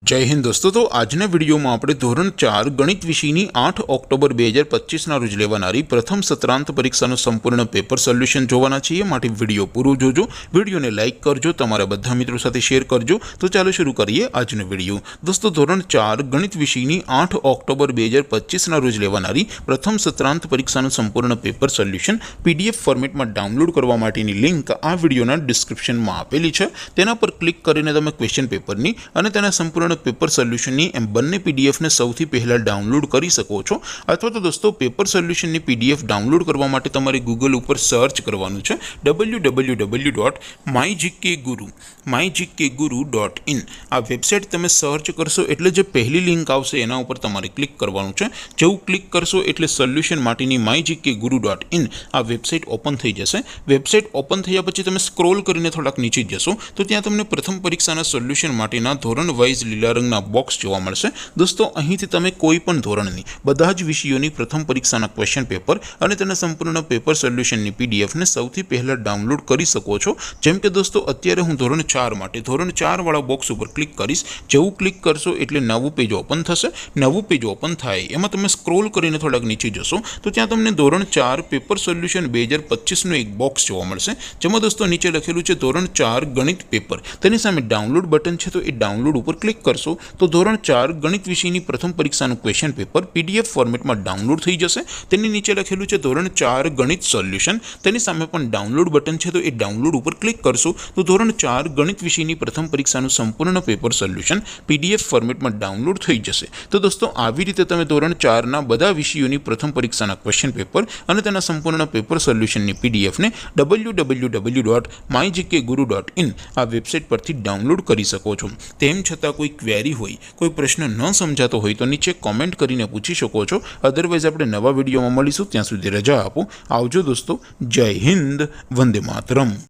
जय हिंद दोस्तों। तो आजना वीडियो में આપણે ધોરણ 4 ગણિત વિષયની 8 ઓક્ટોબર 2025 ના રોજ લેવાનારી પ્રથમ સત્રાંત પરીક્ષાનું સંપૂર્ણ પેપર સોલ્યુશન જોવાના છીએ। માટે વિડિયો પૂરો જોજો, વિડિયોને લાઈક કરજો, તમારા બધા મિત્રો સાથે શેર કરજો। તો ચાલો શરૂ કરીએ આજનો વિડિયો। दोस्तों ધોરણ 4 ગણિત વિષયની 8 ઓક્ટોબર 2025 ના રોજ લેવાનારી પ્રથમ સત્રાંત પરીક્ષાનું સંપૂર્ણ પેપર સોલ્યુશન પીડીએફ ફોર્મેટમાં ડાઉનલોડ કરવા માટેની લિંક આ વિડિયોના ડિસ્ક્રિપ્શનમાં આપેલી છે। તેના પર ક્લિક કરીને તમે ક્વેશ્ચન પેપરની અને તેના સંપૂર્ણ पेपर सोल्यूशन एम बने पीडीएफ ने सौथी पहला डाउनलॉड करी सको छो। अथवा तो दोस्तों पेपर सोल्यूशन की पीडीएफ डाउनलॉड करवा माटे तमारे गूगल पर सर्च करवानुं छे www.mygkguru.in। आ वेबसाइट तमे सर्च करशो एटले जे पहली लिंक आवशे एना उपर तमारे क्लिक करवानुं छे। जेवुं क्लिक करशो एटले सोल्यूशन माटेनी mygkguru.in आ वेबसाइट ओपन थई जशे। वेबसाइट ओपन थया पछी तमे स्क्रॉल करीने थोड़ाक नीचे जशो तो त्यां तमने प्रथम परीक्षाना सोल्यूशन माटेना धोरण वाइज लीला रंगना बॉक्स जोवा मळशे। दोस्तों અહીંથી તમે કોઈ પણ ધોરણની બધા જ વિષયોની પ્રથમ પરીક્ષાના ક્વેશ્ચન પેપર અને તેના સંપૂર્ણ પેપર સોલ્યુશનની પીડીએફ ને સૌથી પહેલા ડાઉનલોડ કરી શકો છો। જેમ કે દોસ્તો અત્યારે હું ધોરણ 4 માટે ધોરણ 4 વાળા બોક્સ ઉપર ક્લિક કરીશ। જેવું ક્લિક કરશો એટલે નવું પેજ ઓપન થશે। નવું પેજ ઓપન થાય એમાં તમે સ્ક્રોલ કરીને થોડાક નીચે જશો તો ત્યાં તમને ધોરણ 4 પેપર સોલ્યુશન 2025 નું એક બોક્સ જોવા મળશે। જેમાં દોસ્તો નીચે લખેલું છે ધોરણ 4 ગણિત પેપર। તેની સામે ડાઉનલોડ બટન છે તો એ ડાઉનલોડ ઉપર ક્લિક करशो तो धोरण 4 गणित विषयनी प्रथम परीक्षाનું क्वेश्चन पेपर पीडीएफ फॉर्मेट में डाउनलॉड थई जशे। तेनी नीचे लखेलुं छे धोरण 4 गणित सोल्यूशन। तेनी सामे पण डाउनलॉड बटन छे तो ए डाउनलॉड पर क्लिक करशो तो धोरण 4 गणित विषयनी प्रथम परीक्षाનું संपूर्ण पेपर सोल्यूशन पीडीएफ फॉर्मेट में डाउनलॉड थई जशे। तो दोस्तों આવી રીતે તમે ધોરણ 4 ના બધા વિષયોની પ્રથમ પરીક્ષાના ક્વેશ્ચન પેપર અને તેના સંપૂર્ણ પેપર સોલ્યુશનની પીડીએફ ને www.mygkguru.in આ વેબસાઇટ પરથી ડાઉનલોડ કરી શકો છો। તેમ છતાં कोई क्वेरी होय, कोई प्रश्न न समझातो होय तो नीचे कॉमेंट करीने पूछी शको छो। अदरवाइज आपणे नवा विडियोमां मळीशुं, त्यां सुधी रजा आपो। आवजो दोस्तों। जय हिंद, वंदे मातरम।